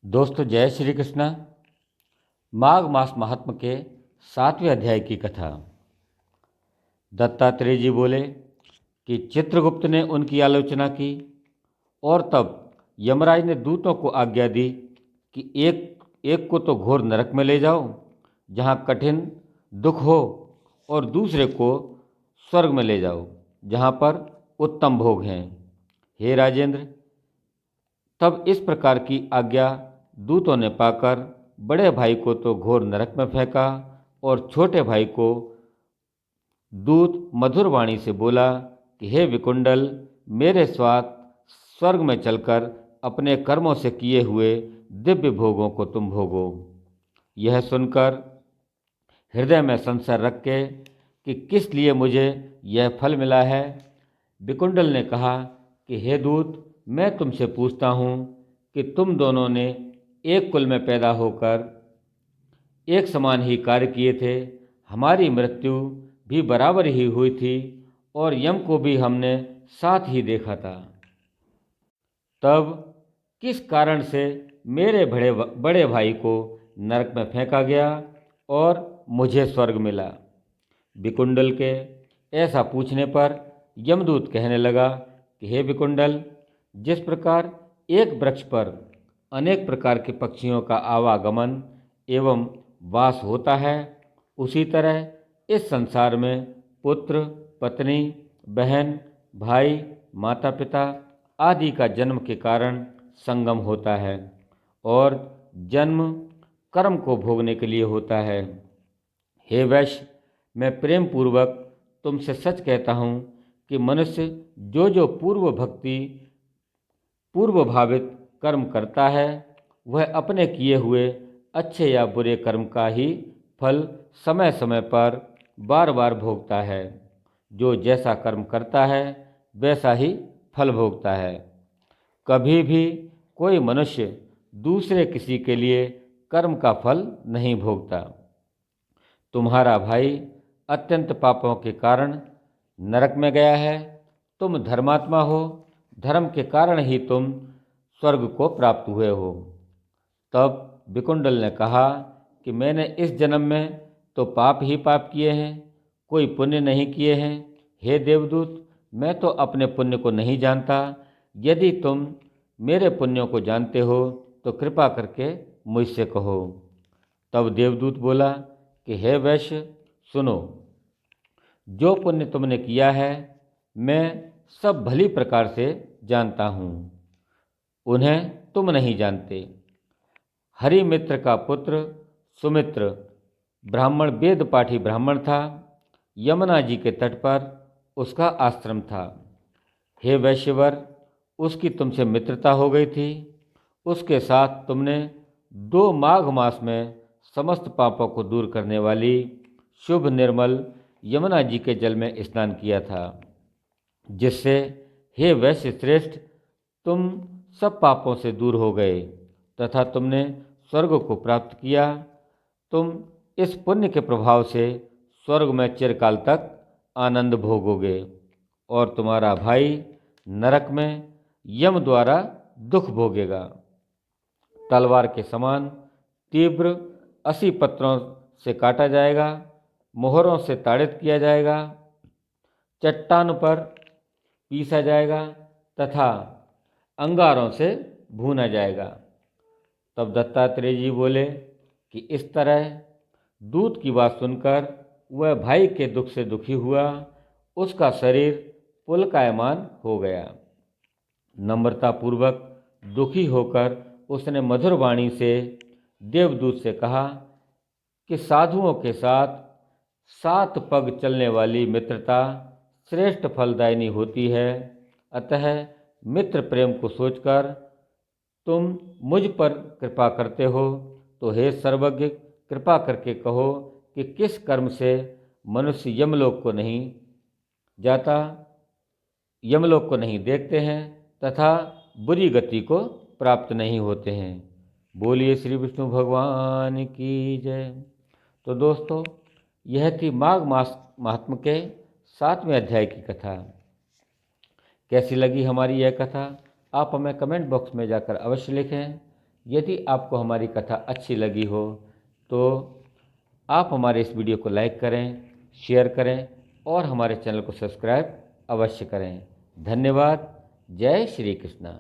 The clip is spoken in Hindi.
दोस्तों जय श्री कृष्ण। माघ मास महात्म के 7वें अध्याय की कथा। दत्तात्रेय जी बोले कि चित्रगुप्त ने उनकी आलोचना की और तब यमराज ने दूतों को आज्ञा दी कि एक एक को तो घोर नरक में ले जाओ जहाँ कठिन दुख हो, और दूसरे को स्वर्ग में ले जाओ जहाँ पर उत्तम भोग हैं। हे राजेंद्र, तब इस प्रकार की आज्ञा दूतों ने पाकर बड़े भाई को तो घोर नरक में फेंका और छोटे भाई को दूत मधुर वाणी से बोला कि हे विकुंडल, मेरे साथ स्वर्ग में चलकर अपने कर्मों से किए हुए दिव्य भोगों को तुम भोगो। यह सुनकर हृदय में संशय रख के कि किस लिए मुझे यह फल मिला है, विकुंडल ने कहा कि हे दूत, मैं तुमसे पूछता हूँ कि तुम दोनों ने एक कुल में पैदा होकर एक समान ही कार्य किए थे, हमारी मृत्यु भी बराबर ही हुई थी और यम को भी हमने साथ ही देखा था। तब किस कारण से मेरे बड़े भाई को नरक में फेंका गया और मुझे स्वर्ग मिला? विकुंडल के ऐसा पूछने पर यमदूत कहने लगा कि हे विकुंडल, जिस प्रकार एक वृक्ष पर अनेक प्रकार के पक्षियों का आवागमन एवं वास होता है, उसी तरह इस संसार में पुत्र, पत्नी, बहन, भाई, माता पिता आदि का जन्म के कारण संगम होता है और जन्म कर्म को भोगने के लिए होता है। हे वैश्य, मैं प्रेम पूर्वक तुमसे सच कहता हूँ कि मनुष्य जो पूर्व भावित कर्म करता है, वह अपने किए हुए अच्छे या बुरे कर्म का ही फल समय समय पर बार बार भोगता है। जो जैसा कर्म करता है वैसा ही फल भोगता है। कभी भी कोई मनुष्य दूसरे किसी के लिए कर्म का फल नहीं भोगता। तुम्हारा भाई अत्यंत पापों के कारण नरक में गया है। तुम धर्मात्मा हो, धर्म के कारण ही तुम स्वर्ग को प्राप्त हुए हो। तब विकुंडल ने कहा कि मैंने इस जन्म में तो पाप ही पाप किए हैं, कोई पुण्य नहीं किए हैं। हे देवदूत, मैं तो अपने पुण्य को नहीं जानता। यदि तुम मेरे पुण्यों को जानते हो तो कृपा करके मुझसे कहो। तब देवदूत बोला कि हे वैश्य, सुनो, जो पुण्य तुमने किया है मैं सब भली प्रकार से जानता हूँ, उन्हें तुम नहीं जानते। हरिमित्र का पुत्र सुमित्र ब्राह्मण वेद पाठी ब्राह्मण था। यमुना जी के तट पर उसका आश्रम था। हे वैश्यवर, उसकी तुमसे मित्रता हो गई थी। उसके साथ तुमने 2 माघ मास में समस्त पापों को दूर करने वाली शुभ निर्मल यमुना जी के जल में स्नान किया था, जिससे हे वैश्य श्रेष्ठ, तुम सब पापों से दूर हो गए तथा तुमने स्वर्ग को प्राप्त किया। तुम इस पुण्य के प्रभाव से स्वर्ग में चिरकाल तक आनंद भोगोगे और तुम्हारा भाई नरक में यम द्वारा दुख भोगेगा। तलवार के समान तीव्र 80 पत्रों से काटा जाएगा, मोहरों से ताड़ित किया जाएगा, चट्टान पर पीसा जाएगा तथा अंगारों से भूना जाएगा। तब दत्तात्रेय जी बोले कि इस तरह दूत की बात सुनकर वह भाई के दुख से दुखी हुआ। उसका शरीर पुलकायमान हो गया। नम्रता पूर्वक दुखी होकर उसने मधुर वाणी से देवदूत से कहा कि साधुओं के साथ 7 पग चलने वाली मित्रता श्रेष्ठ फलदायिनी होती है। अतः मित्र प्रेम को सोचकर तुम मुझ पर कृपा करते हो, तो हे सर्वज्ञ, कृपा करके कहो कि किस कर्म से मनुष्य यमलोक को नहीं जाता, यमलोक को नहीं देखते हैं तथा बुरी गति को प्राप्त नहीं होते हैं। बोलिए श्री विष्णु भगवान की जय। तो दोस्तों, यह थी माघ मास महात्म के 7वें अध्याय की कथा। कैसी लगी हमारी यह कथा, आप हमें कमेंट बॉक्स में जाकर अवश्य लिखें। यदि आपको हमारी कथा अच्छी लगी हो तो आप हमारे इस वीडियो को लाइक करें, शेयर करें और हमारे चैनल को सब्सक्राइब अवश्य करें। धन्यवाद। जय श्री कृष्ण।